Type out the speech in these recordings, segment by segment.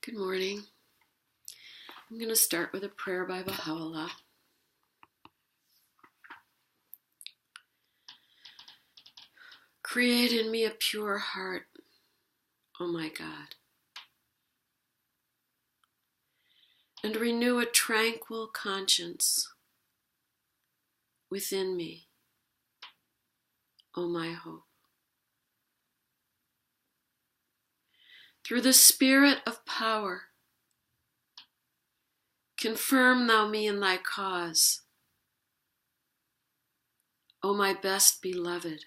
Good morning. I'm going to start with a prayer by Bahá'u'lláh. Create in me a pure heart, O my God, and renew a tranquil conscience within me, O my hope. Through the Spirit of power, confirm thou me in thy cause, O my best beloved,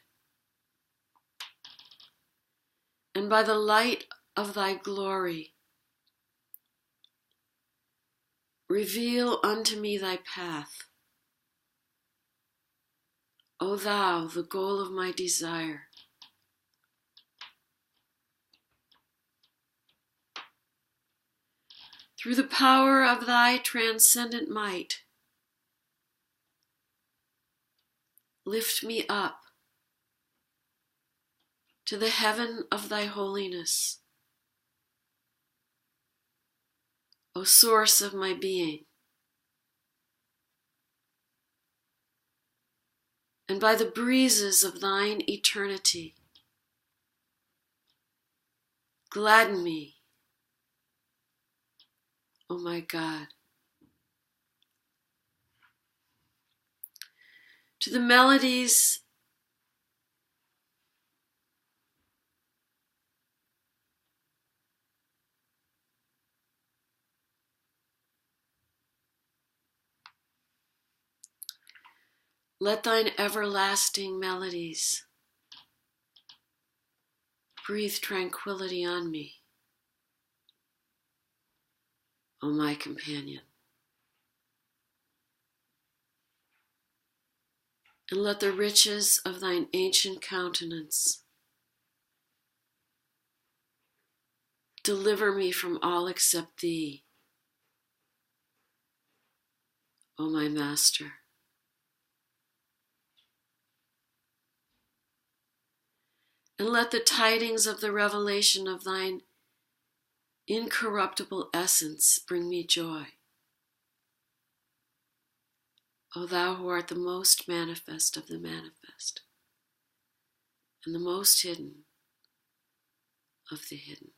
and by the light of thy glory, reveal unto me thy path, O thou, the goal of my desire. Through the power of thy transcendent might, lift me up to the heaven of thy holiness, O source of my being. And by the breezes of thine eternity, gladden me, O my God. To the melodies let thine everlasting melodies breathe tranquility on me, O my companion. And let the riches of thine ancient countenance deliver me from all except thee, O my Master. And let the tidings of the revelation of thine incorruptible essence bring me joy, O thou who art the most manifest of the manifest, and the most hidden of the hidden.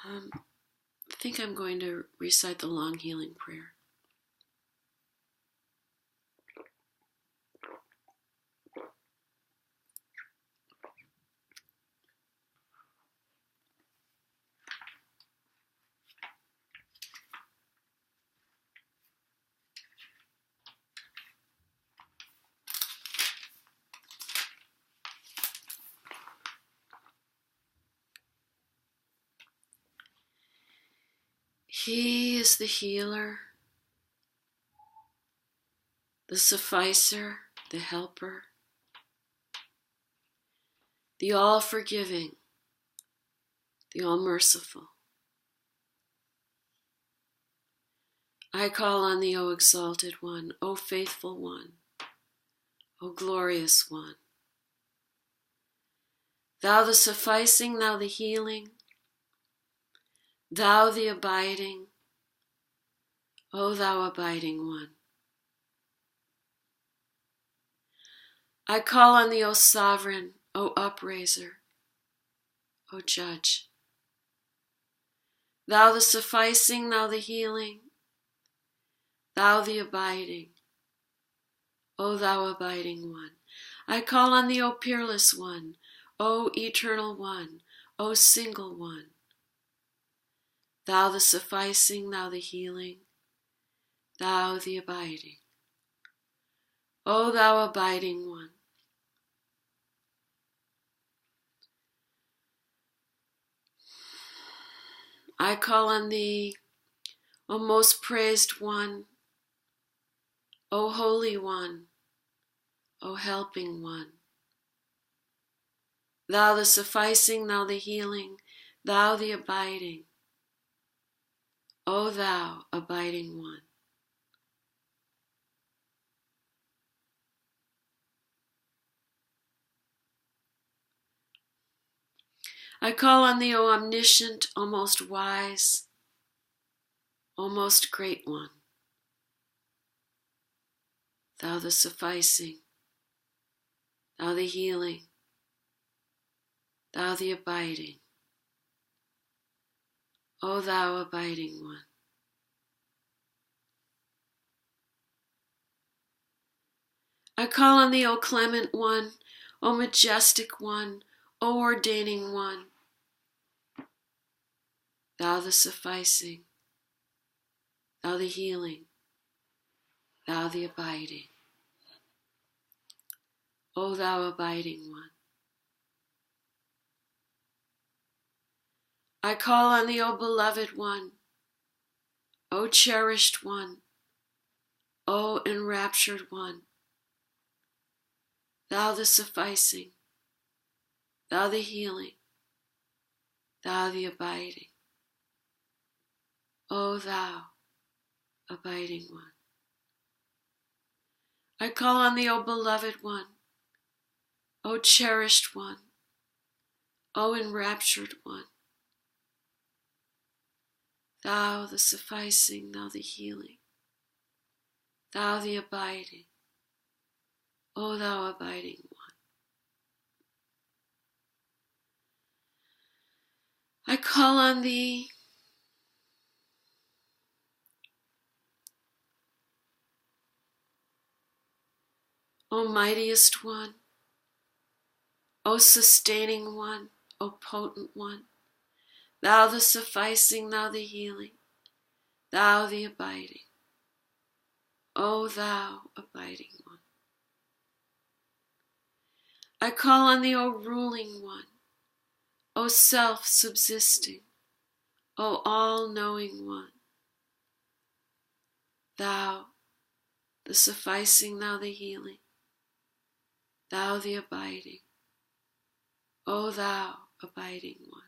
I think I'm going to recite the long healing prayer. He is the healer, the sufficer, the helper, the all-forgiving, the all-merciful. I call on thee, O exalted one, O faithful one, O glorious one. Thou the sufficing, thou the healing, thou the abiding, O thou abiding one. I call on thee, O sovereign, O upraiser, O judge. Thou the sufficing, thou the healing, thou the abiding, O thou abiding one. I call on thee, O peerless one, O eternal one, O single one. Thou the sufficing, thou the healing, thou the abiding, O thou abiding one. I call on thee, O most praised one, O holy one, O helping one. Thou the sufficing, thou the healing, thou the abiding, O thou abiding one. I call on thee, O omniscient, O most wise, O most great one, thou the sufficing, thou the healing, thou the abiding, O thou abiding one. I call on thee, O clement one, O majestic one, O ordaining one, thou the sufficing, thou the healing, thou the abiding, O thou abiding one. I call on thee, O beloved one, O cherished one, O enraptured one, thou the sufficing, thou the healing, thou the abiding, O thou abiding one. I call on thee, O beloved one, O cherished one, O enraptured one, thou the sufficing, thou the healing, thou the abiding, O thou abiding one. I call on thee, O mightiest one, O sustaining one, O potent one, thou the sufficing, thou the healing, thou the abiding, O thou abiding one. I call on thee, O ruling one, O self-subsisting, O all-knowing one, thou the sufficing, thou the healing, thou the abiding, O thou abiding one.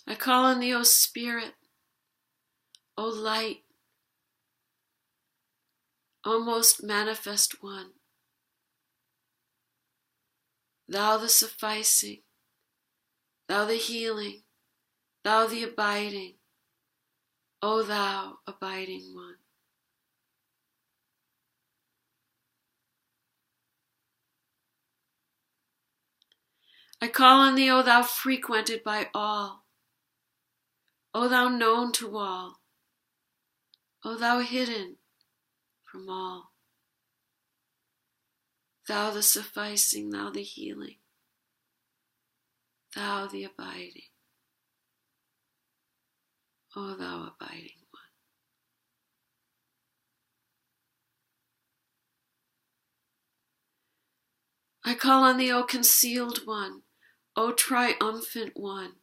I call on thee, O Spirit, O light, O most manifest one, thou the sufficing, thou the healing, thou the abiding, O thou abiding one. I call on thee, O thou frequented by all, O thou known to all, O thou hidden from all, thou the sufficing, thou the healing, thou the abiding, O thou abiding one. I call on thee, O concealed one, O triumphant one,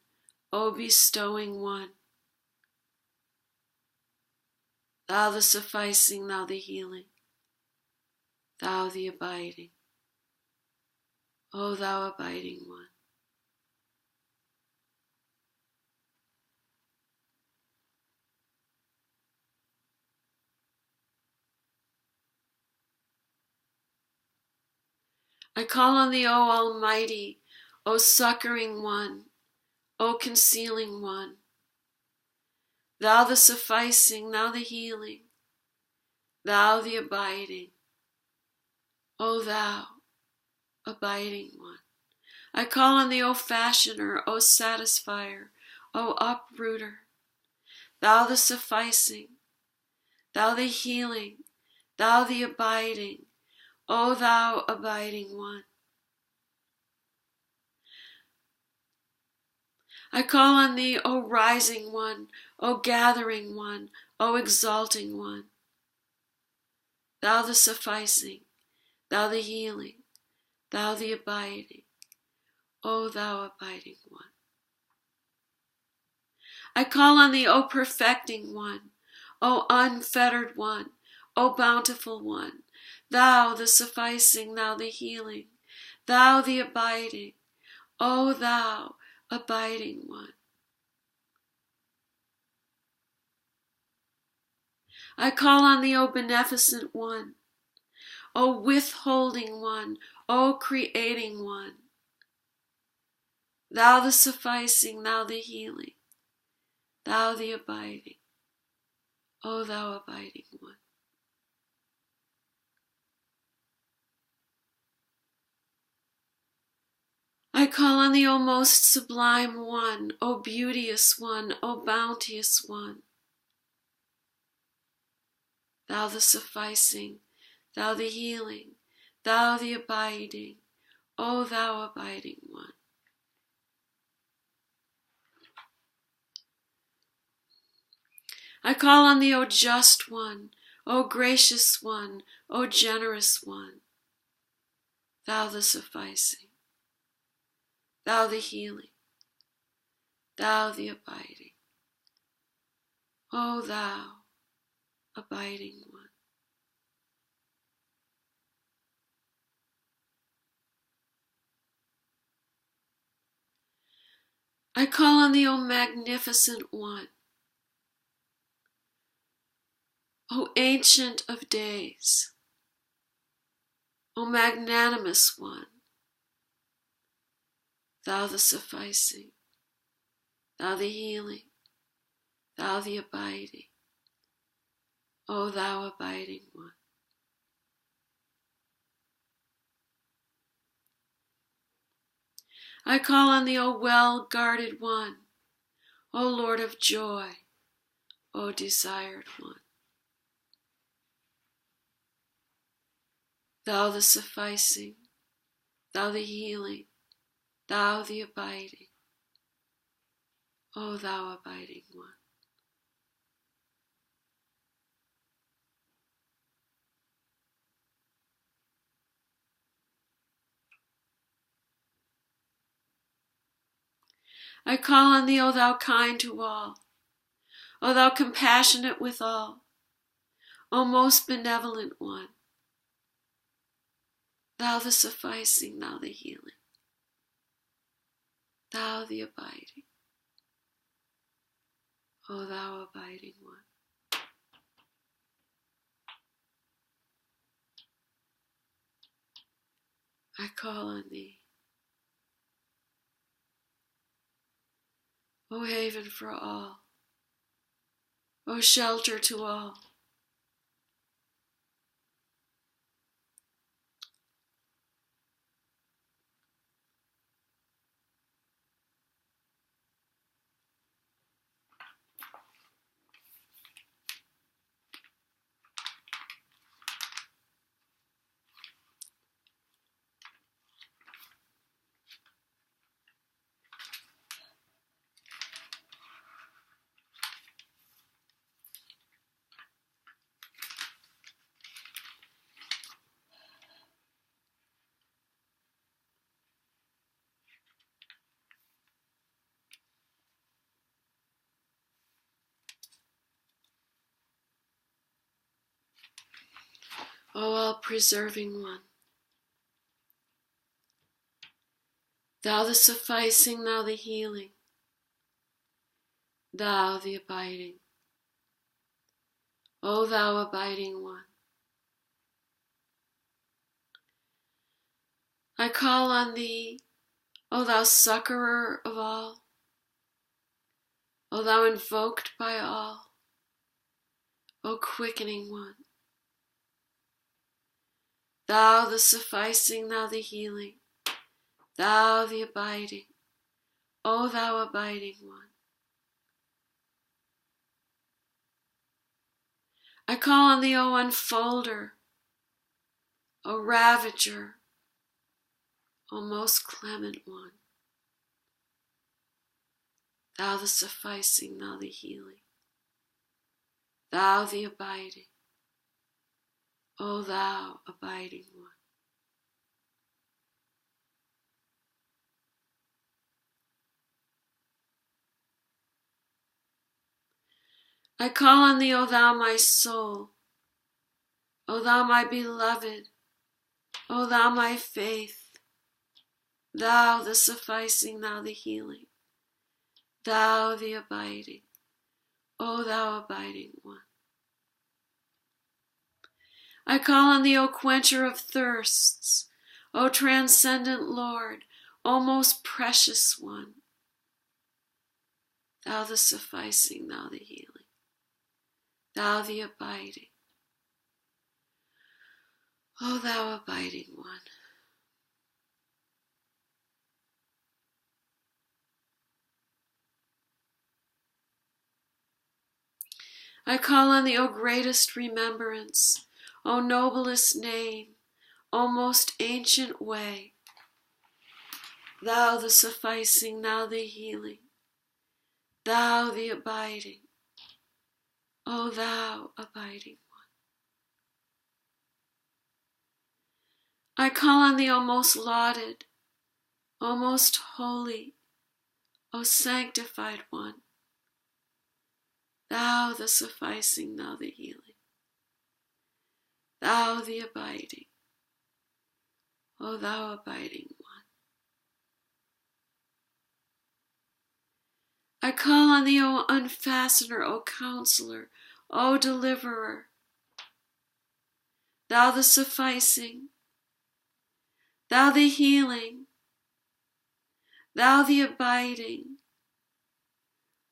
O bestowing one, thou the sufficing, thou the healing, thou the abiding, O thou abiding one. I call on thee, O Almighty, O succoring one, O concealing one, thou the sufficing, thou the healing, thou the abiding, O thou abiding one. I call on thee, O fashioner, O satisfier, O uprooter, thou the sufficing, thou the healing, thou the abiding, O thou abiding one. I call on thee, O rising one, O gathering one, O exalting one, thou the sufficing, thou the healing, thou the abiding, O thou abiding one. I call on thee, O perfecting one, O unfettered one, O bountiful one, thou the sufficing, thou the healing, thou the abiding, O thou abiding one. I call on thee, O beneficent one, O withholding one, O creating one. Thou the sufficing, thou the healing, thou the abiding, O thou abiding one. I call on thee, O most sublime one, O beauteous one, O bounteous one. Thou the sufficing, thou the healing, thou the abiding, O thou abiding one. I call on thee, O just one, O gracious one, O generous one. Thou the sufficing, thou the healing, thou the abiding, O thou abiding one. I call on thee, O magnificent one, O ancient of days, O magnanimous one, thou the sufficing, thou the healing, thou the abiding, O thou abiding one. I call on thee, O well-guarded one, O Lord of joy, O desired one. Thou the sufficing, thou the healing, thou the abiding, O thou abiding one. I call on thee, O thou kind to all, O thou compassionate with all, O most benevolent one, thou the sufficing, thou the healing, thou the abiding, O thou abiding one. I call on thee, O haven for all, O shelter to all. O all-preserving one, thou the sufficing, thou the healing, thou the abiding, O thou abiding one. I call on thee, O thou succorer of all, O thou invoked by all, O quickening one. Thou the sufficing, thou the healing, thou the abiding, O thou abiding one. I call on thee, O unfolder, O ravager, O most clement one. Thou the sufficing, thou the healing, thou the abiding, O thou abiding one. I call on thee, O thou my soul, O thou my beloved, O thou my faith, thou the sufficing, thou the healing, thou the abiding, O thou abiding one. I call on thee, O quencher of thirsts, O transcendent Lord, O most precious one. Thou the sufficing, thou the healing, thou the abiding, O thou abiding one. I call on thee, O greatest remembrance, O noblest name, O most ancient way, thou the sufficing, thou the healing, thou the abiding, O thou abiding one. I call on thee, O most lauded, O most holy, O sanctified one, thou the sufficing, thou the healing, thou the abiding, O thou abiding one. I call on thee, O unfastener, O counselor, O deliverer, thou the sufficing, thou the healing, thou the abiding,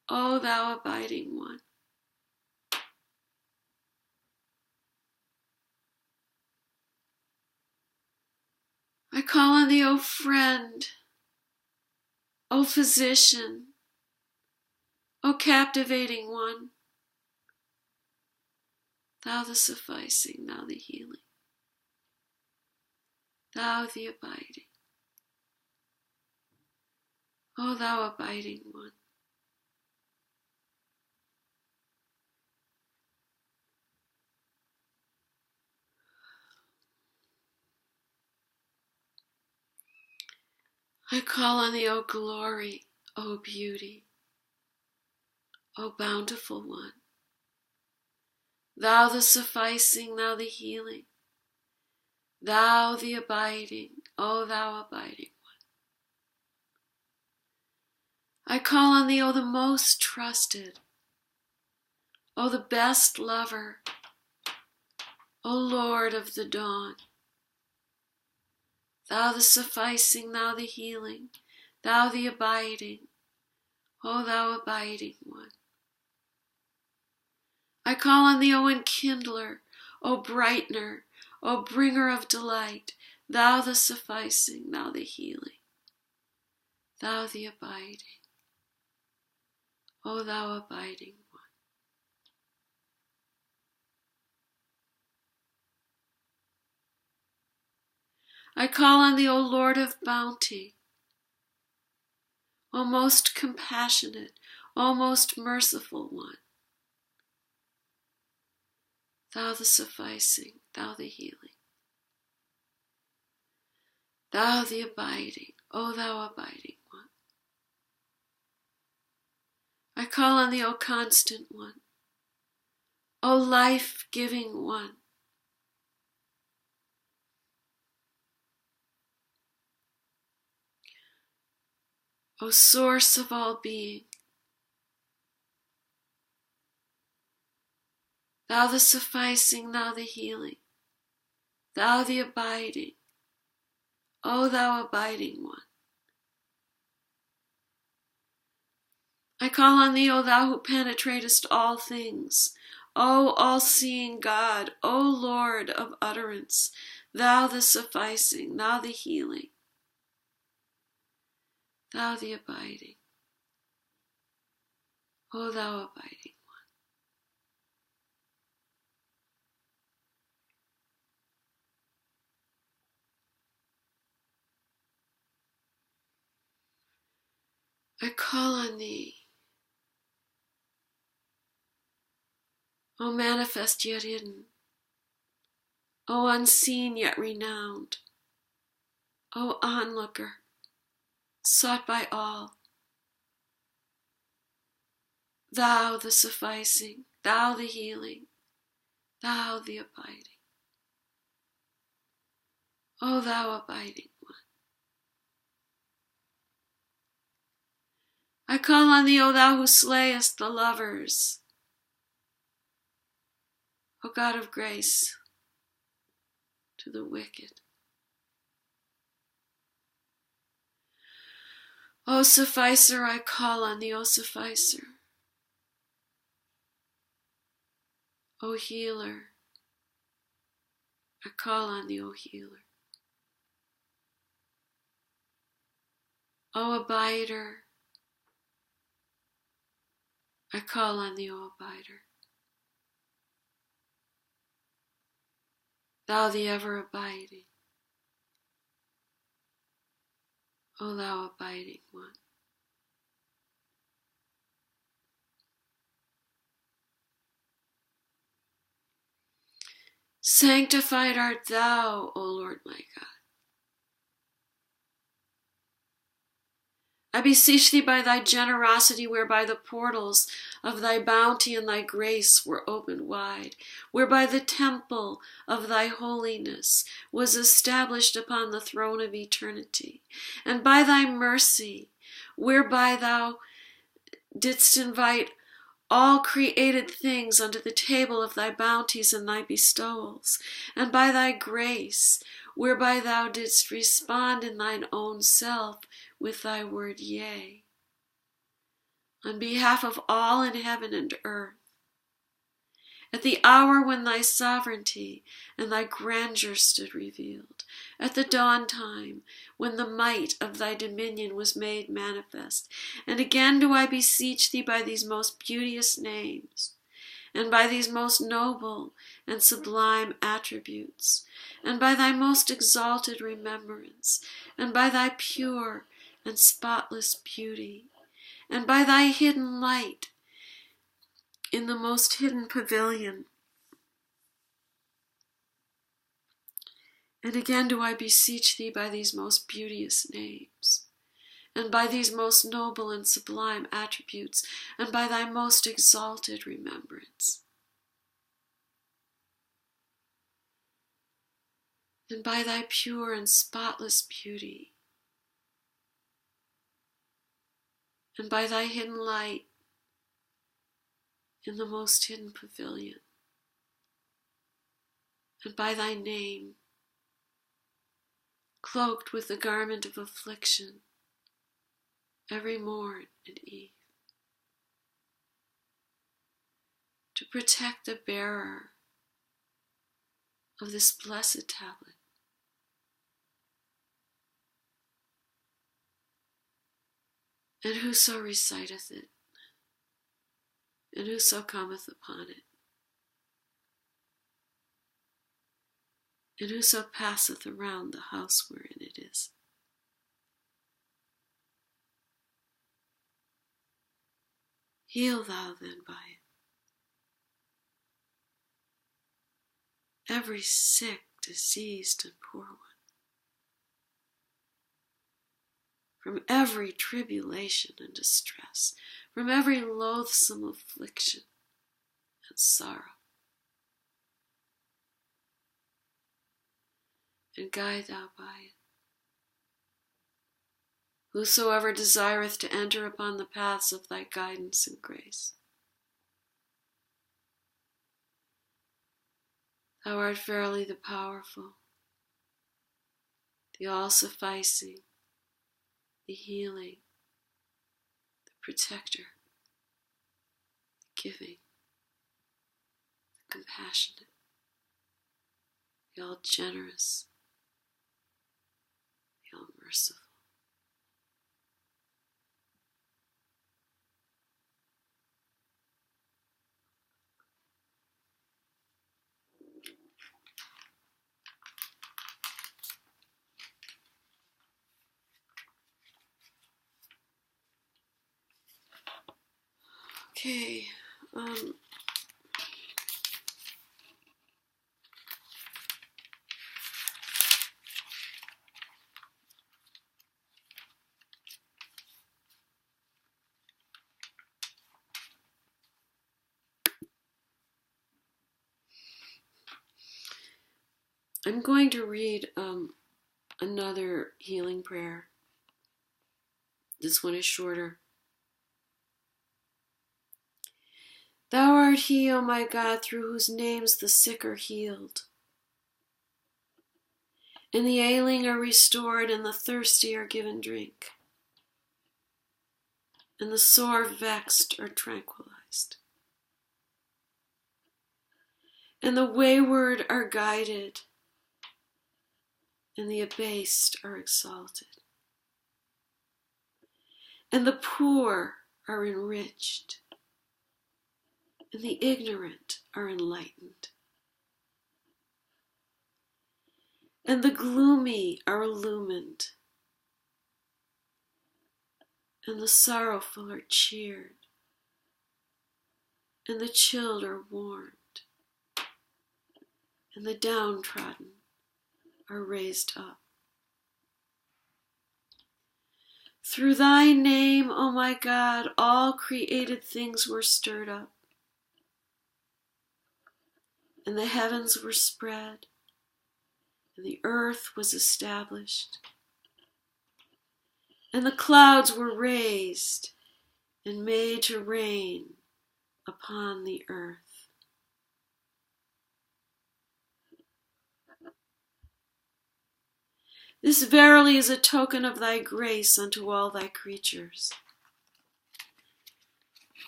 O thou abiding one. I call on thee, O friend, O physician, O captivating one, thou the sufficing, thou the healing, thou the abiding, O thou abiding one. I call on thee, O glory, O beauty, O bountiful one, thou the sufficing, thou the healing, thou the abiding, O thou abiding one. I call on thee, O the most trusted, O the best lover, O Lord of the dawn, thou the sufficing, thou the healing, thou the abiding, O thou abiding one. I call on thee, O enkindler, O brightener, O bringer of delight, thou the sufficing, thou the healing, thou the abiding, O thou abiding one. I call on thee, O Lord of bounty, O most compassionate, O most merciful one, thou the sufficing, thou the healing, thou the abiding, O thou abiding one. I call on thee, O constant one, O life-giving one, O source of all being, thou the sufficing, thou the healing, thou the abiding, O thou abiding one. I call on thee, O thou who penetratest all things, O all-seeing God, O Lord of utterance, thou the sufficing, thou the healing, thou the abiding, O thou abiding one. I call on thee, O manifest yet hidden, O unseen yet renowned, O onlooker, sought by all, thou the sufficing, thou the healing, thou the abiding, O thou abiding one. I call on thee, O thou who slayest the lovers, O God of grace, to the wicked. O Sufficer, I call on thee, O Sufficer. O Healer, I call on thee, O Healer. O Abider, I call on thee, O Abider. Thou the ever abiding, O thou abiding one. Sanctified art thou, O Lord my God. I beseech thee by thy generosity, whereby the portals of thy bounty and thy grace were opened wide, whereby the temple of thy holiness was established upon the throne of eternity, and by thy mercy, whereby thou didst invite all created things unto the table of thy bounties and thy bestowals, and by thy grace, whereby thou didst respond in thine own self with thy word yea, on behalf of all in heaven and earth, at the hour when thy sovereignty and thy grandeur stood revealed, at the dawn time when the might of thy dominion was made manifest. And again do I beseech thee by these most beauteous names, and by these most noble and sublime attributes, and by thy most exalted remembrance, and by thy pure and spotless beauty, and by thy hidden light in the most hidden pavilion. And again do I beseech thee by these most beauteous names, and by these most noble and sublime attributes, and by thy most exalted remembrance, and by thy pure and spotless beauty, and by thy hidden light in the most hidden pavilion, and by thy name, cloaked with the garment of affliction every morn and eve, to protect the bearer of this blessed tablet, and whoso reciteth it, and whoso cometh upon it, and whoso passeth around the house wherein it is. Heal thou then by it every sick, diseased, and poor one, from every tribulation and distress, from every loathsome affliction and sorrow, and guide thou by it whosoever desireth to enter upon the paths of thy guidance and grace. Thou art verily the powerful, the all-sufficing, the healing, the protector, the giving, the compassionate, the all-generous, the all-merciful. Okay, I'm going to read another healing prayer. This one is shorter. Thou art he, O my God, through whose names the sick are healed. And the ailing are restored, and the thirsty are given drink, and the sore vexed are tranquilized, and the wayward are guided, and the abased are exalted, and the poor are enriched, and the ignorant are enlightened, and the gloomy are illumined, and the sorrowful are cheered, and the chilled are warmed, and the downtrodden are raised up. Through thy name, O my God, all created things were stirred up, and the heavens were spread, and the earth was established, and the clouds were raised and made to rain upon the earth. This verily is a token of thy grace unto all thy creatures.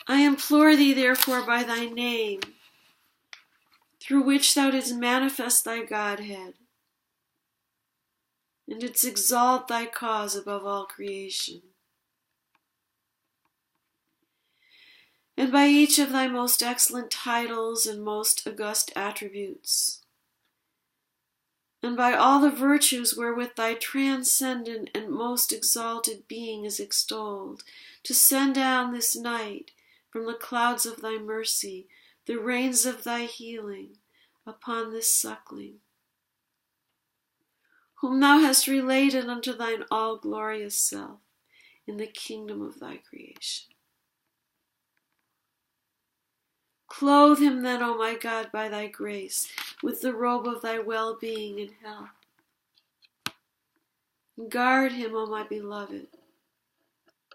I implore thee therefore by thy name, through which thou didst manifest thy Godhead, and didst exalt thy cause above all creation, and by each of thy most excellent titles and most august attributes, and by all the virtues wherewith thy transcendent and most exalted being is extolled, to send down this night from the clouds of thy mercy the rains of thy healing upon this suckling, whom thou hast related unto thine all-glorious self in the kingdom of thy creation. Clothe him then, O my God, by thy grace, with the robe of thy well-being and health. And guard him, O my beloved,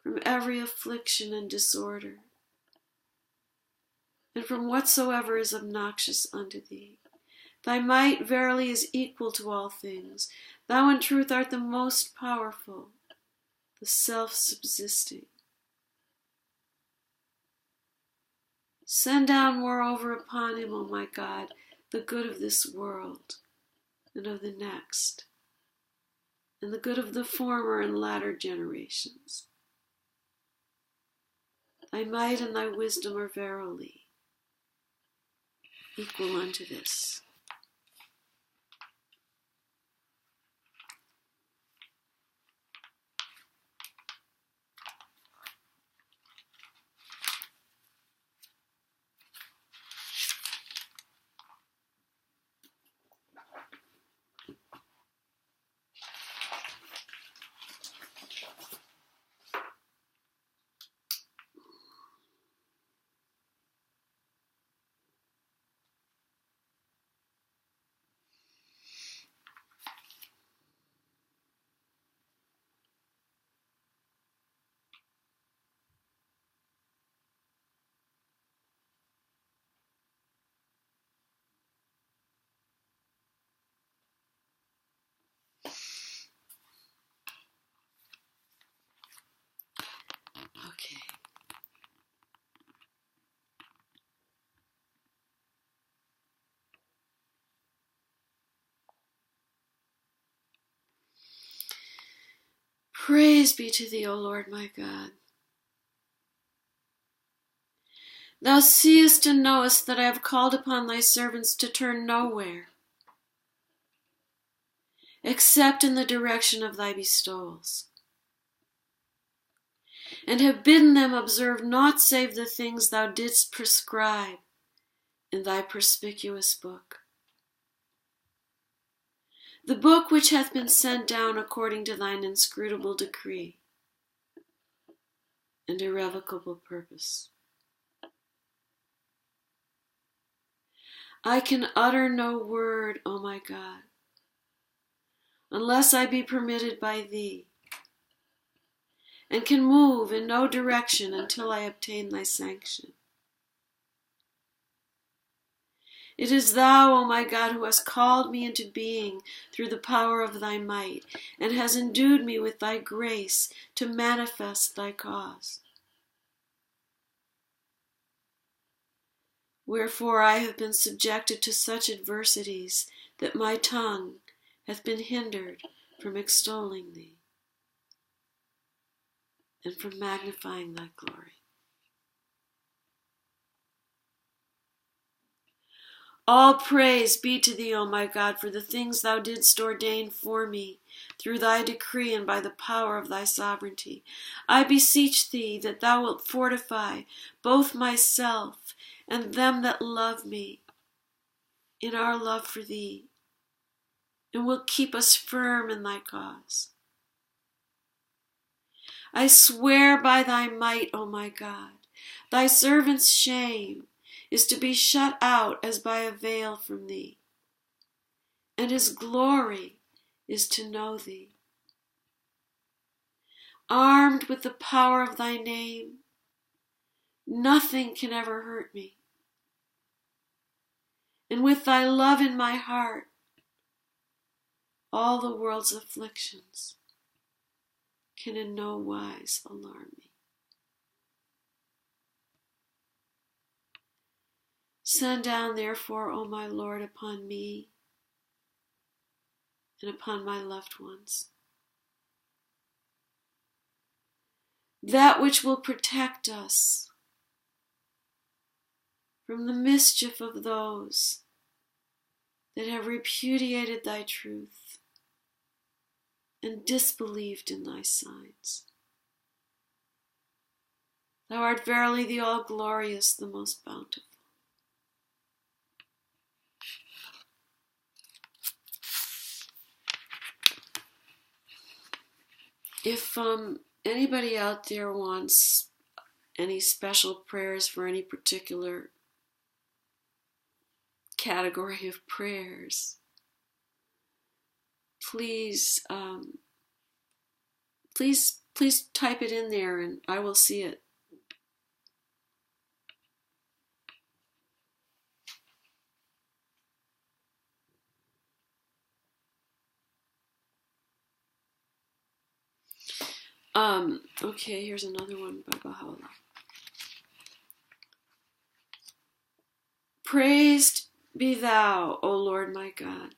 from every affliction and disorder, and from whatsoever is obnoxious unto thee. Thy might verily is equal to all things. Thou in truth art the most powerful, the self-subsisting. Send down moreover upon him, O my God, the good of this world and of the next, and the good of the former and latter generations. Thy might and thy wisdom are verily equal unto this. Okay. Praise be to thee, O Lord my God. Thou seest and knowest that I have called upon thy servants to turn nowhere, except in the direction of thy bestowals, and have bidden them observe naught save the things thou didst prescribe in thy perspicuous book, the book which hath been sent down according to thine inscrutable decree and irrevocable purpose. I can utter no word, O my God, unless I be permitted by thee, and can move in no direction until I obtain thy sanction. It is thou, O my God, who hast called me into being through the power of thy might, and has endued me with thy grace to manifest thy cause. Wherefore I have been subjected to such adversities that my tongue hath been hindered from extolling thee and from magnifying thy glory. All praise be to thee, O my God, for the things thou didst ordain for me, through thy decree and by the power of thy sovereignty. I beseech thee that thou wilt fortify both myself and them that love me in our love for thee, and wilt keep us firm in thy cause. I swear by thy might, O my God, thy servant's shame is to be shut out as by a veil from thee, and his glory is to know thee. Armed with the power of thy name, nothing can ever hurt me. And with thy love in my heart, all the world's afflictions can in no wise alarm me. Send down, therefore, O my Lord, upon me and upon my loved ones that which will protect us from the mischief of those that have repudiated thy truth and disbelieved in thy signs. Thou art verily the all-glorious, the most bountiful. If anybody out there wants any special prayers for any particular category of prayers, please type it in there and I will see it. Okay, here's another one by Bahá'u'lláh. Praised be thou, O Lord my God.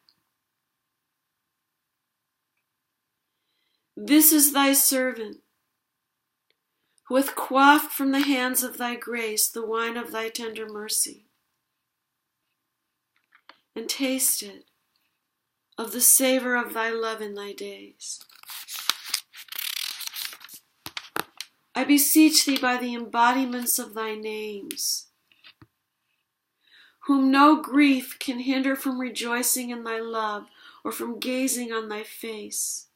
This is thy servant, who hath quaffed from the hands of thy grace the wine of thy tender mercy, and tasted of the savor of thy love in thy days. I beseech thee by the embodiments of thy names, whom no grief can hinder from rejoicing in thy love or from gazing on thy face,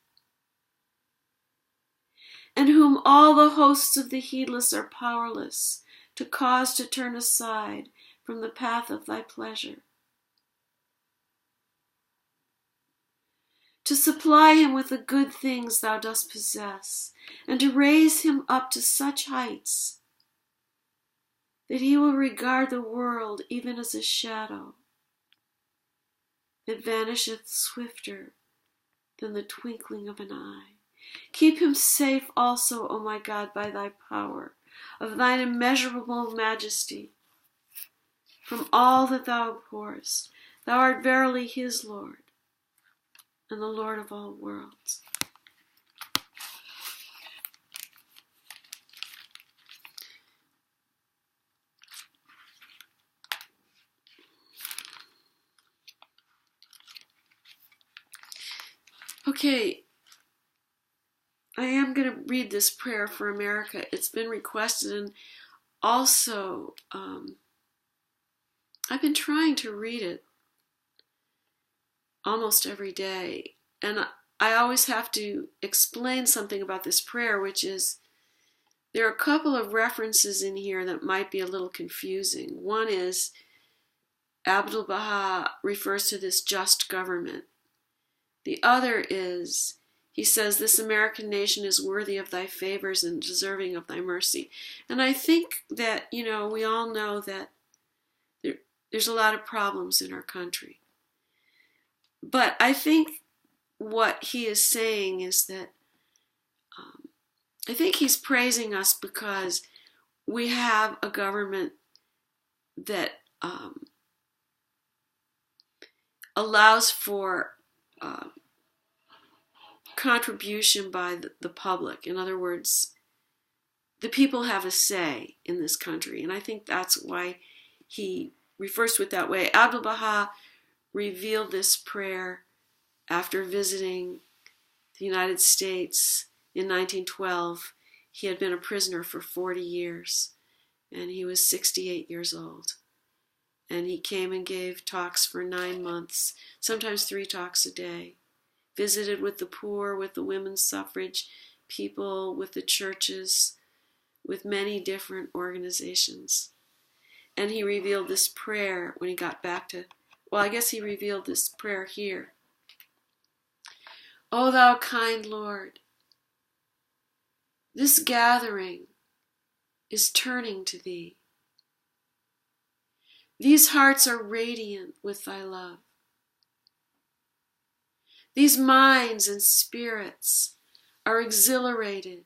and whom all the hosts of the heedless are powerless to cause to turn aside from the path of thy pleasure, to supply him with the good things thou dost possess, and to raise him up to such heights that he will regard the world even as a shadow that vanisheth swifter than the twinkling of an eye. Keep him safe also, O my God, by thy power, of thine immeasurable majesty, from all that thou abhorrest. Thou art verily his Lord, and the Lord of all worlds. Okay, I am going to read this prayer for America. It's been requested, and also I've been trying to read it almost every day, and I always have to explain something about this prayer, which is there are a couple of references in here that might be a little confusing. One is Abdu'l-Baha refers to this just government. The other is, he says, this American nation is worthy of thy favors and deserving of thy mercy. And I think that, we all know that There's a lot of problems in our country. But I think what he is saying is that I think he's praising us because we have a government that allows for contribution by the public. In other words, the people have a say in this country, and I think that's why he refers to it that way. Abdu'l-Baha revealed this prayer after visiting the United States in 1912. He had been a prisoner for 40 years, and he was 68 years old. And he came and gave talks for 9 months, sometimes 3 talks a day. Visited with the poor, with the women's suffrage people, with the churches, with many different organizations. And he revealed this prayer when he got back to, well, I guess he revealed this prayer here. O thou kind Lord, this gathering is turning to thee. These hearts are radiant with thy love. These minds and spirits are exhilarated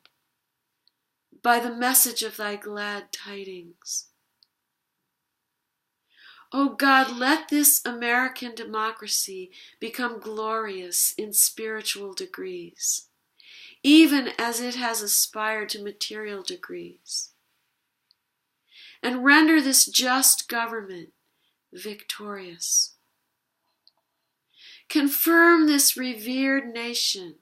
by the message of thy glad tidings. O God, let this American democracy become glorious in spiritual degrees, even as it has aspired to material degrees. And render this just government victorious. Confirm this revered nation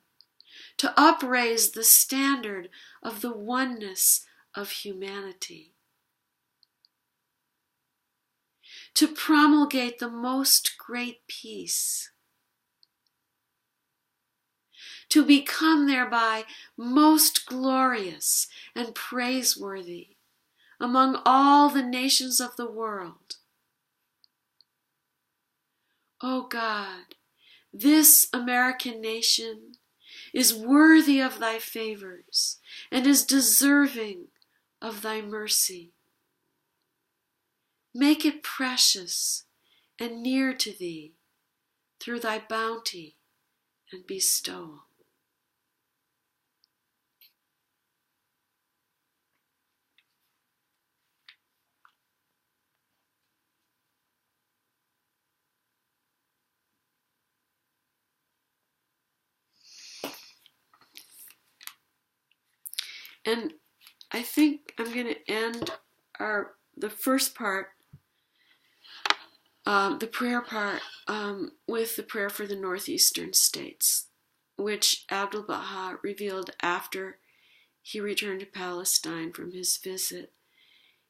to upraise the standard of the oneness of humanity, to promulgate the most great peace, to become thereby most glorious and praiseworthy among all the nations of the world. O God, this American nation is worthy of thy favors and is deserving of thy mercy. Make it precious and near to thee through thy bounty and bestowal. And I think I'm going to end the first part, the prayer part, with the prayer for the northeastern states, which Abdu'l-Baha revealed after he returned to Palestine from his visit.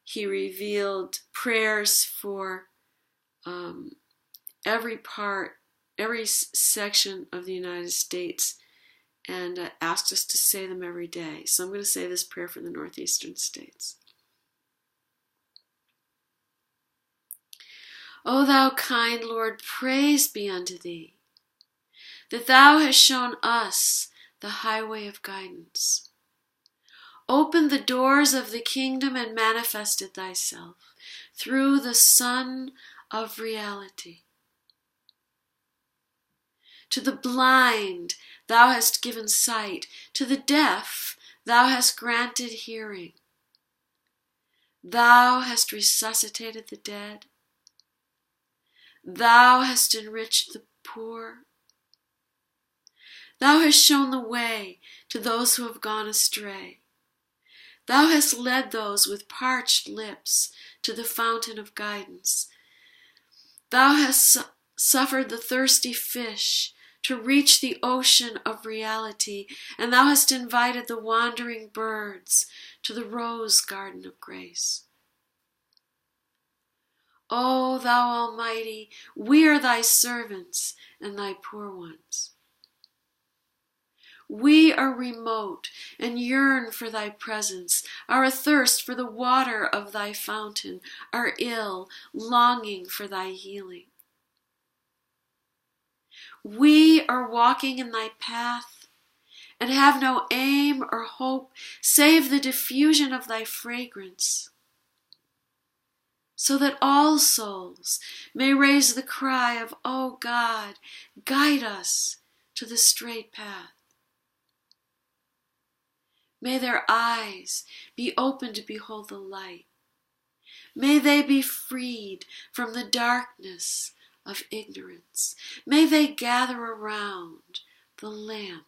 He revealed prayers for every section of the United States, and asked us to say them every day. So I'm going to say this prayer for the northeastern states. O thou kind Lord, praise be unto thee, that thou hast shown us the highway of guidance, opened the doors of the kingdom and manifested thyself through the Son of reality. To the blind thou hast given sight, to the deaf thou hast granted hearing. Thou hast resuscitated the dead. Thou hast enriched the poor. Thou hast shown the way to those who have gone astray. Thou hast led those with parched lips to the fountain of guidance. Thou hast suffered the thirsty fish to reach the ocean of reality, and thou hast invited the wandering birds to the rose garden of grace. O thou Almighty, we are thy servants and thy poor ones. We are remote and yearn for thy presence, are athirst for the water of thy fountain, are ill, longing for thy healing. We are walking in thy path and have no aim or hope save the diffusion of thy fragrance. so that all souls may raise the cry of, "O God, guide us to the straight path." May their eyes be open to behold the light. May they be freed from the darkness of ignorance. May they gather around the lamp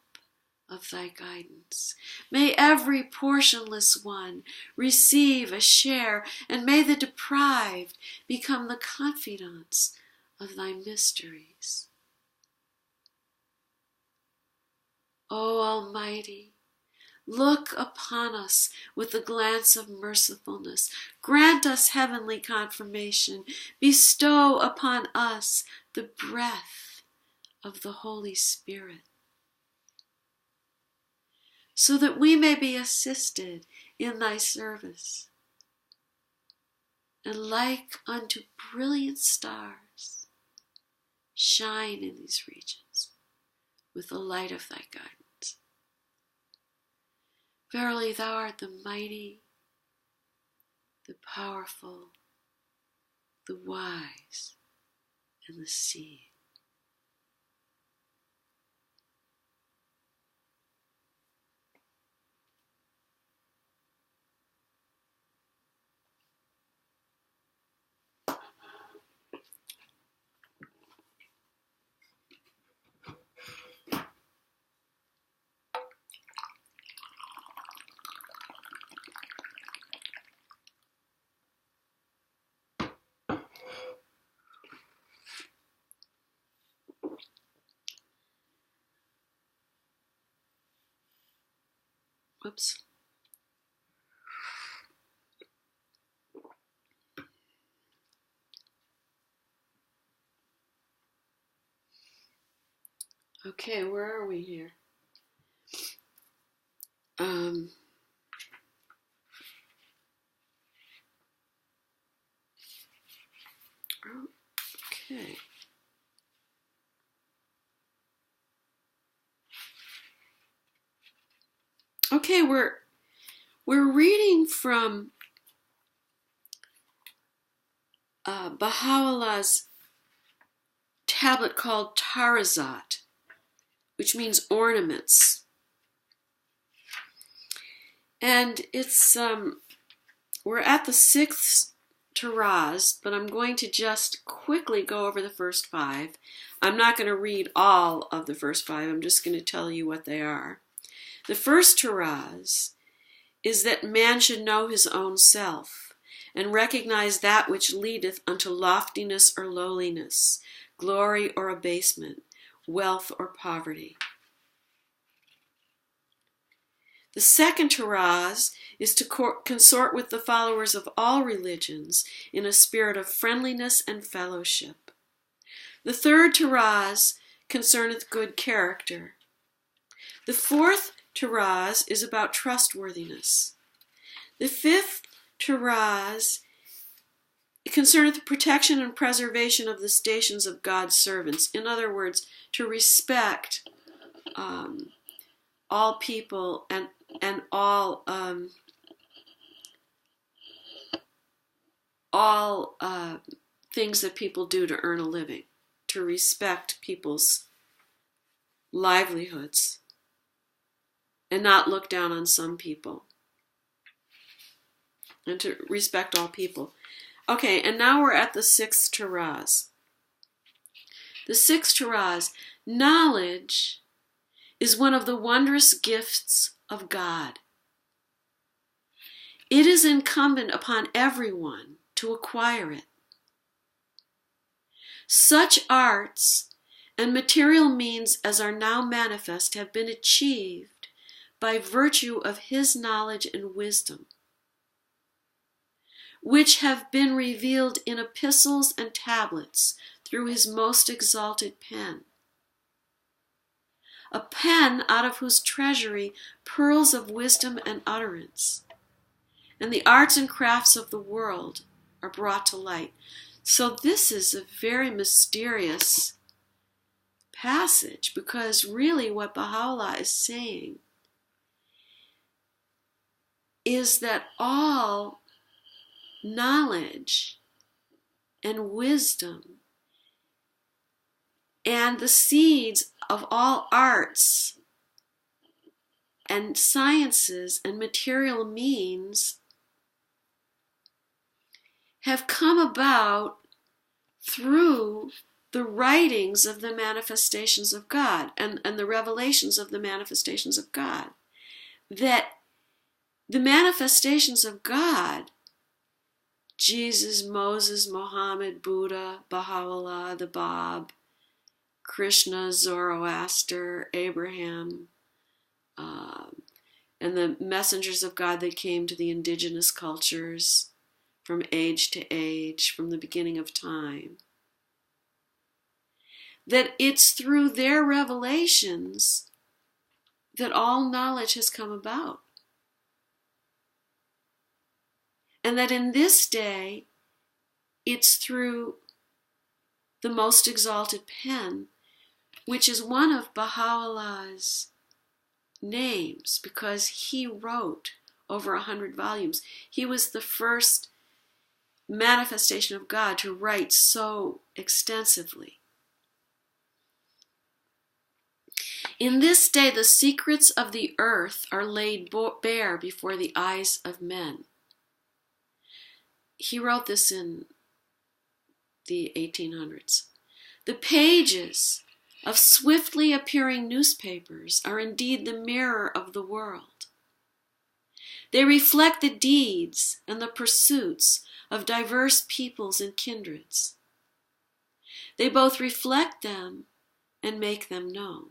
of thy guidance. May every portionless one receive a share, and may the deprived become the confidants of thy mysteries. O Almighty, look upon us with the glance of mercifulness. Grant us heavenly confirmation. Bestow upon us the breath of the Holy Spirit, so that we may be assisted in thy service, and like unto brilliant stars, shine in these regions with the light of thy guidance. Verily, thou art the mighty, the powerful, the wise, and the seeing. Whoops. Okay, where are we here? Okay. Okay, we're reading from Baha'u'llah's tablet called Tarázát, which means ornaments. And it's we're at the 6th Taráz, but I'm going to just quickly go over the first 5. I'm not going to read all of the first 5. I'm just going to tell you what they are. The first Taráz is that man should know his own self and recognize that which leadeth unto loftiness or lowliness, glory or abasement, wealth or poverty. The second Taráz is to consort with the followers of all religions in a spirit of friendliness and fellowship. The third Taráz concerneth good character. The fourth Taráz is about trustworthiness. The fifth Taráz concerneth the protection and preservation of the stations of God's servants. In other words, to respect all people and all things that people do to earn a living, to respect people's livelihoods and not look down on some people, and to respect all people. Okay, and now we're at the 6th Taráz. The 6th Taráz, knowledge is one of the wondrous gifts of God. It is incumbent upon everyone to acquire it. Such arts and material means as are now manifest have been achieved by virtue of his knowledge and wisdom, which have been revealed in epistles and tablets through his most exalted pen. A pen out of whose treasury pearls of wisdom and utterance, and the arts and crafts of the world are brought to light. So this is a very mysterious passage, because really what Baha'u'lláh is saying is that all knowledge and wisdom and the seeds of all arts and sciences and material means have come about through the writings of the manifestations of God and the revelations of the manifestations of God. That the manifestations of God, Jesus, Moses, Muhammad, Buddha, Baha'u'lláh, the Bab, Krishna, Zoroaster, Abraham, and the messengers of God that came to the indigenous cultures from age to age, from the beginning of time. That it's through their revelations that all knowledge has come about. And that in this day, it's through the most exalted pen, which is one of Baha'u'llah's names, because he wrote over 100 volumes. He was the first manifestation of God to write so extensively. In this day, the secrets of the earth are laid bare before the eyes of men. He wrote this in the 1800s. The pages of swiftly appearing newspapers are indeed the mirror of the world. They reflect the deeds and the pursuits of diverse peoples and kindreds. They both reflect them and make them known.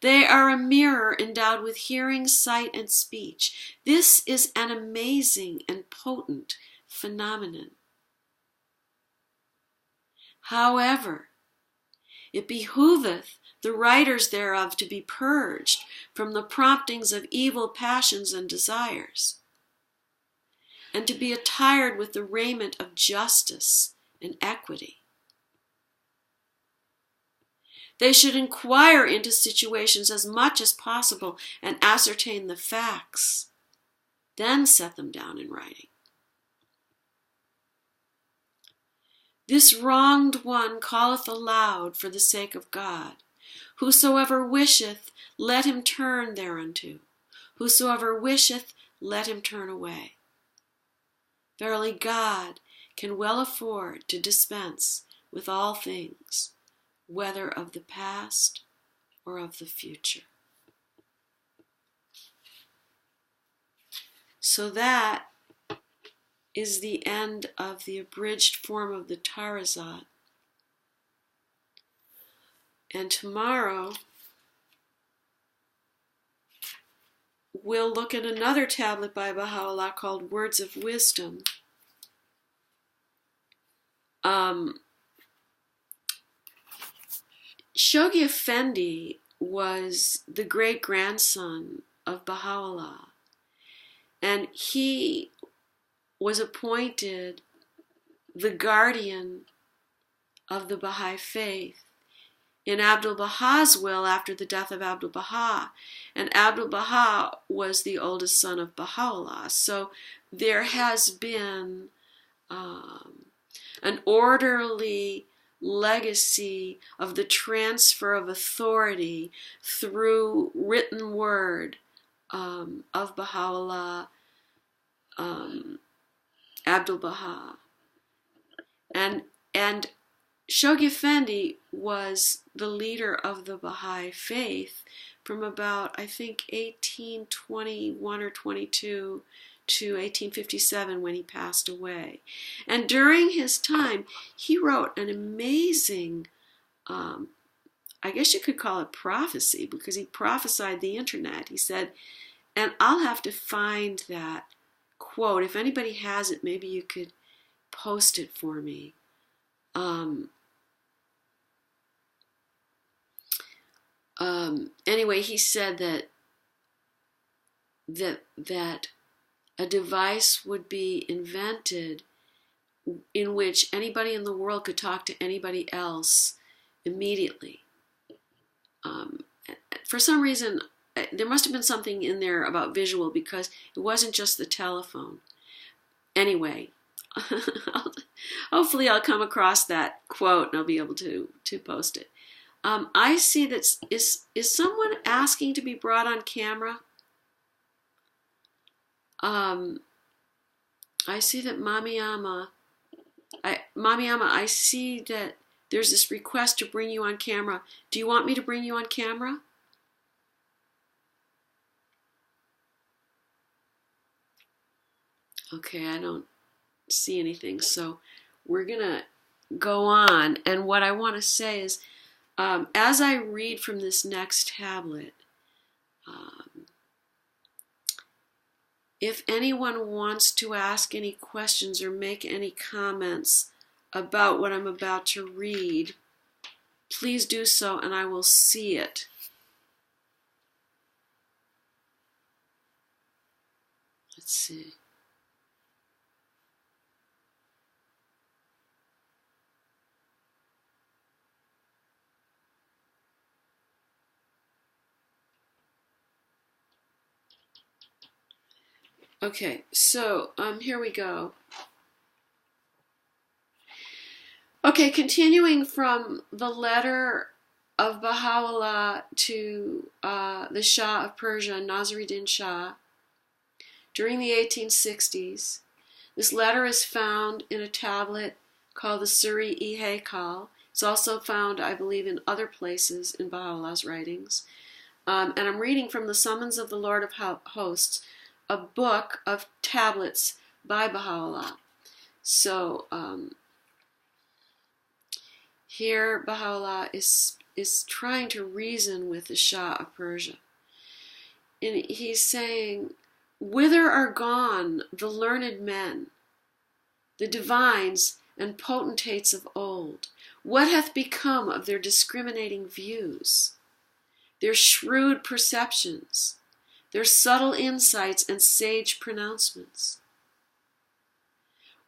They are a mirror endowed with hearing, sight, and speech. This is an amazing and potent phenomenon. However, it behooveth the writers thereof to be purged from the promptings of evil passions and desires, and to be attired with the raiment of justice and equity. They should inquire into situations as much as possible and ascertain the facts, then set them down in writing. This wronged one calleth aloud for the sake of God. Whosoever wisheth, let him turn thereunto. Whosoever wisheth, let him turn away. Verily God can well afford to dispense with all things, whether of the past or of the future. So that is the end of the abridged form of the Tarázát. And tomorrow we'll look at another tablet by Baha'u'lláh called Words of Wisdom. Shoghi Effendi was the great-grandson of Baha'u'lláh, and he was appointed the guardian of the Baha'i faith in Abdu'l-Bahá's will after the death of Abdu'l-Bahá. And Abdu'l-Bahá was the oldest son of Baha'u'lláh. So there has been an orderly legacy of the transfer of authority through written word of Baha'u'lláh, Abdu'l-Bahá. And Shoghi Effendi was the leader of the Baha'i faith from about, I think, 1821 or 22 to 1857 when he passed away. And during his time, he wrote an amazing, I guess you could call it prophecy, because he prophesied the internet. He said, and I'll have to find that quote. If anybody has it, maybe you could post it for me. Anyway, he said that a device would be invented in which anybody in the world could talk to anybody else immediately. For some reason, there must have been something in there about visual, because it wasn't just the telephone. Anyway, Hopefully I'll come across that quote and I'll be able to post it. I see that, is someone asking to be brought on camera? I see that Mamiyama, I see that there's this request to bring you on camera. Do you want me to bring you on camera? Okay, I don't see anything, so we're gonna go on. And what I want to say is, as I read from this next tablet, if anyone wants to ask any questions or make any comments about what I'm about to read, please do so and I will see it. Let's see. Okay, so here we go. Okay, continuing from the letter of Baha'u'lláh to the Shah of Persia, Nasruddin Shah, during the 1860s. This letter is found in a tablet called the Suriy-i-Haykal. It's also found, I believe, in other places in Baha'u'llah's writings. And I'm reading from the Summons of the Lord of Hosts, a book of tablets by Baha'u'lláh. So here Baha'u'lláh is trying to reason with the Shah of Persia. And he's saying, "Whither are gone the learned men, the divines and potentates of old? What hath become of their discriminating views, their shrewd perceptions, their subtle insights and sage pronouncements?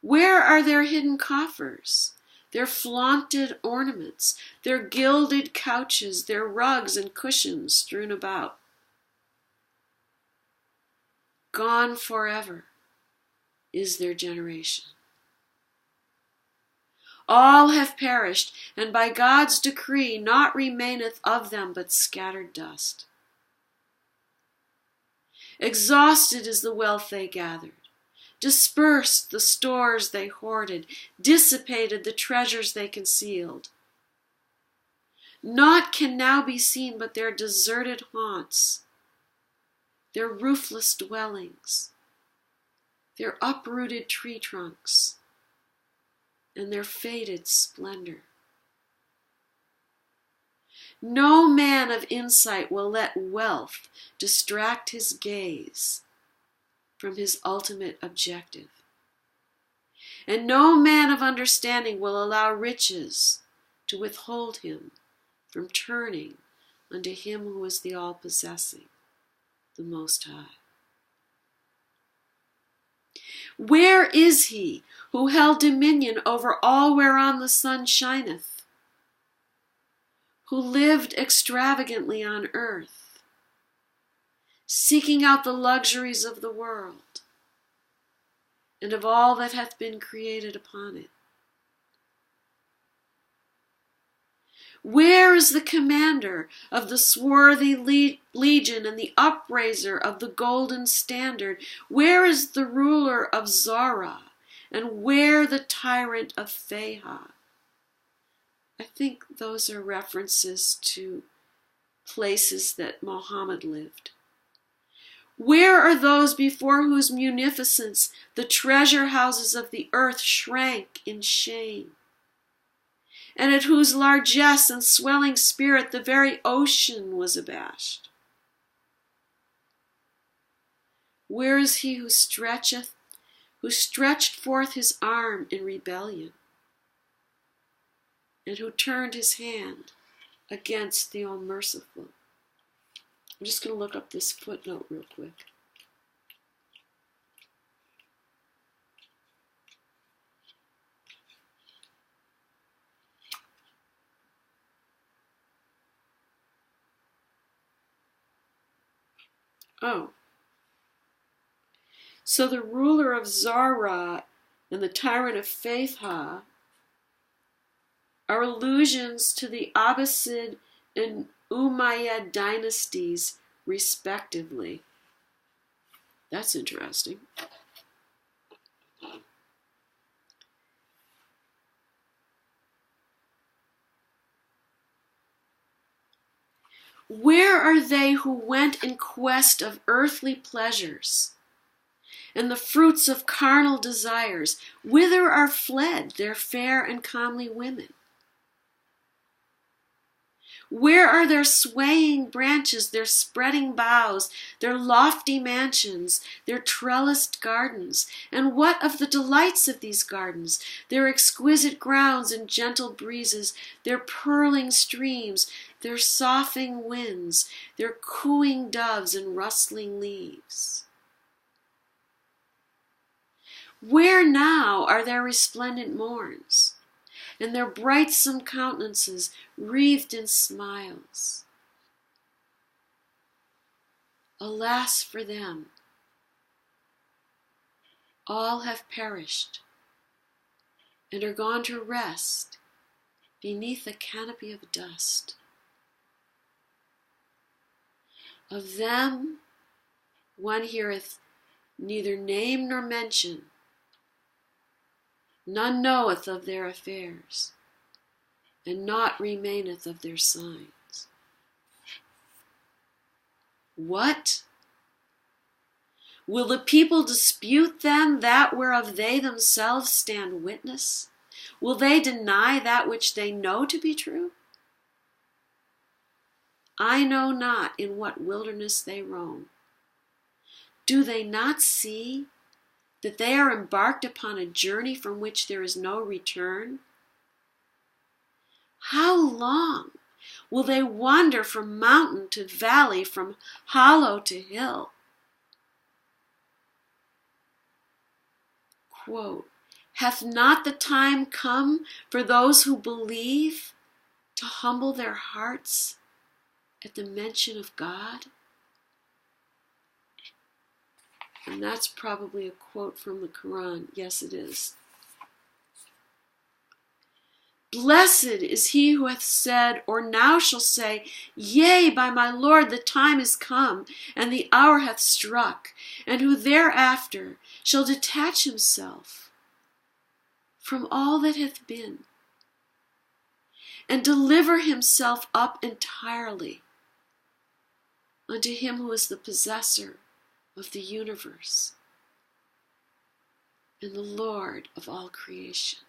Where are their hidden coffers, their flaunted ornaments, their gilded couches, their rugs and cushions strewn about? Gone forever is their generation. All have perished, and by God's decree naught remaineth of them but scattered dust. Exhausted is the wealth they gathered, dispersed the stores they hoarded, dissipated the treasures they concealed. Naught can now be seen but their deserted haunts, their roofless dwellings, their uprooted tree trunks, and their faded splendor. No man of insight will let wealth distract his gaze from his ultimate objective. And no man of understanding will allow riches to withhold him from turning unto him who is the all-possessing, the Most High. Where is he who held dominion over all whereon the sun shineth, who lived extravagantly on earth, seeking out the luxuries of the world and of all that hath been created upon it? Where is the commander of the swarthy legion and the upraiser of the golden standard? Where is the ruler of Zara, and where the tyrant of Feha? I think those are references to places that Muhammad lived. Where are those before whose munificence the treasure houses of the earth shrank in shame, and at whose largesse and swelling spirit the very ocean was abashed? Where is he who stretched forth his arm in rebellion, and who turned his hand against the all-merciful? I'm just going to look up this footnote real quick. Oh. So the ruler of Zara and the tyrant of Faith-Ha are allusions to the Abbasid and Umayyad dynasties, respectively. That's interesting. Where are they who went in quest of earthly pleasures and the fruits of carnal desires? Whither are fled their fair and comely women? Where are their swaying branches, their spreading boughs, their lofty mansions, their trellised gardens? And what of the delights of these gardens, their exquisite grounds and gentle breezes, their purling streams, their soughing winds, their cooing doves and rustling leaves? Where now are their resplendent morns, and their brightsome countenances wreathed in smiles? Alas for them! All have perished, and are gone to rest beneath a canopy of dust. Of them one heareth neither name nor mention. None knoweth of their affairs, and naught remaineth of their signs. What? Will the people dispute then that whereof they themselves stand witness? Will they deny that which they know to be true? I know not in what wilderness they roam. Do they not see that they are embarked upon a journey from which there is no return? How long will they wander from mountain to valley, from hollow to hill? Quote, hath not the time come for those who believe to humble their hearts at the mention of God? And that's probably a quote from the Quran. Yes, it is. Blessed is he who hath said, or now shall say, Yea, by my Lord, the time is come, and the hour hath struck, and who thereafter shall detach himself from all that hath been, and deliver himself up entirely unto him who is the possessor of the universe and the Lord of all creation.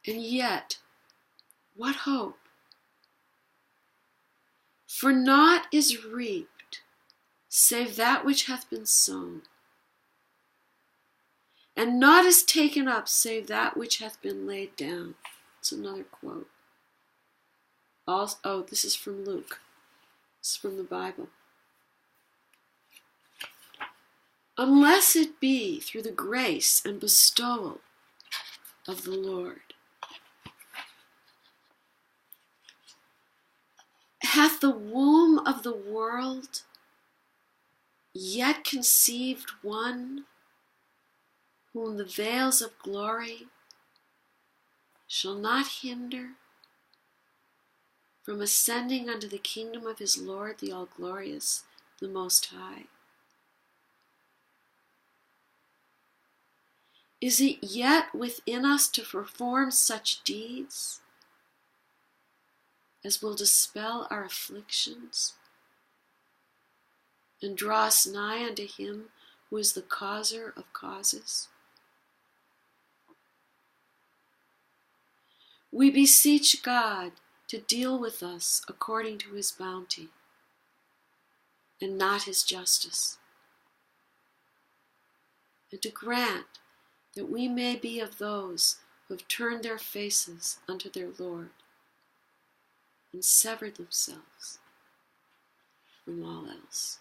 And yet, what hope? For naught is reaped, save that which hath been sown, and naught is taken up, save that which hath been laid down. It's another quote. Also, this is from Luke. This is from the Bible. Unless it be through the grace and bestowal of the Lord. Hath the womb of the world yet conceived one whom the veils of glory shall not hinder from ascending unto the kingdom of his Lord, the all-glorious, the Most High? Is it yet within us to perform such deeds as will dispel our afflictions and draw us nigh unto him who is the causer of causes? We beseech God to deal with us according to his bounty and not his justice, and to grant that we may be of those who have turned their faces unto their Lord. and severed themselves from all else.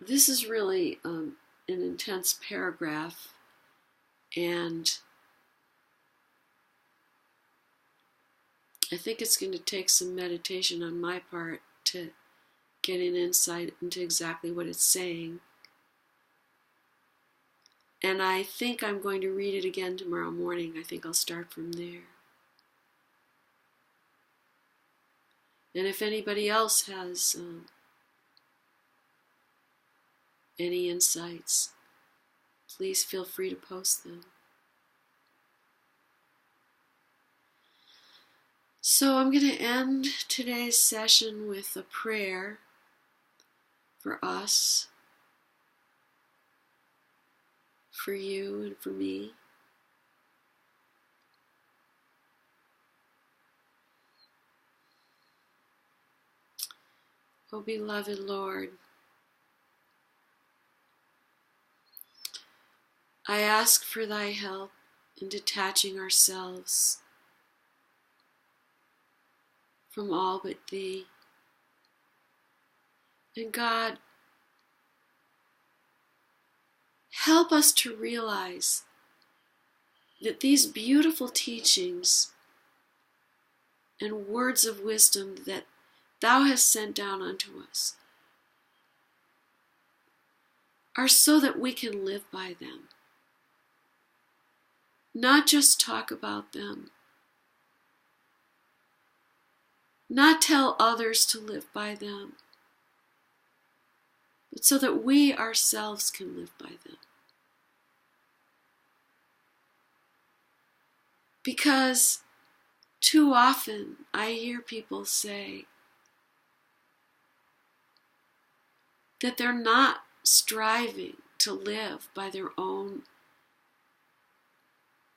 This is really an intense paragraph, and I think it's going to take some meditation on my part to get an insight into exactly what it's saying. And I think I'm going to read it again tomorrow morning. I think I'll start from there. And if anybody else has any insights, please feel free to post them. So I'm going to end today's session with a prayer for us, for you, and for me. Oh, beloved Lord, I ask for thy help in detaching ourselves from all but thee. And God, help us to realize that these beautiful teachings and words of wisdom that thou hast sent down unto us are so that we can live by them. Not just talk about them, not tell others to live by them, but so that we ourselves can live by them. Because too often I hear people say that they're not striving to live by their own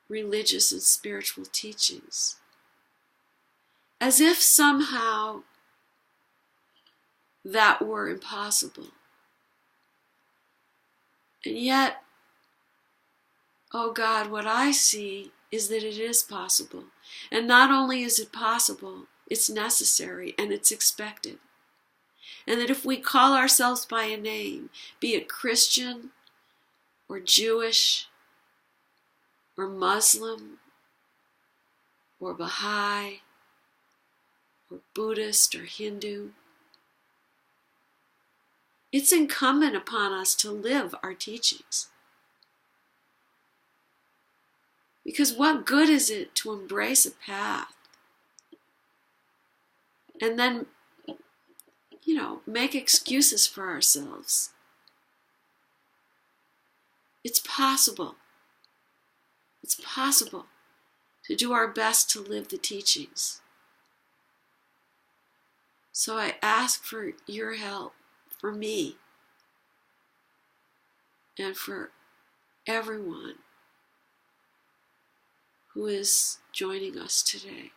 religious and spiritual teachings, as if somehow that were impossible. And yet, oh God, what I see is that it is possible. And not only is it possible, it's necessary and it's expected. And that if we call ourselves by a name, be it Christian or Jewish or Muslim or Baha'i or Buddhist or Hindu, it's incumbent upon us to live our teachings. Because what good is it to embrace a path and then, make excuses for ourselves? It's possible. It's possible to do our best to live the teachings. So I ask for your help, for me, and for everyone who is joining us today.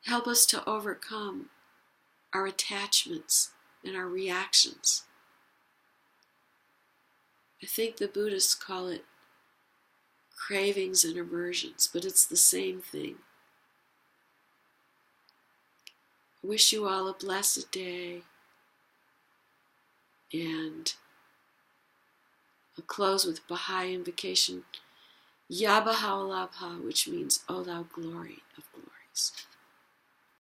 Help us to overcome our attachments and our reactions. I think the Buddhists call it cravings and aversions, but it's the same thing. I wish you all a blessed day, and I'll close with Baha'i invocation, Ya Bahá'u'lláh, which means, O thou glory of glories.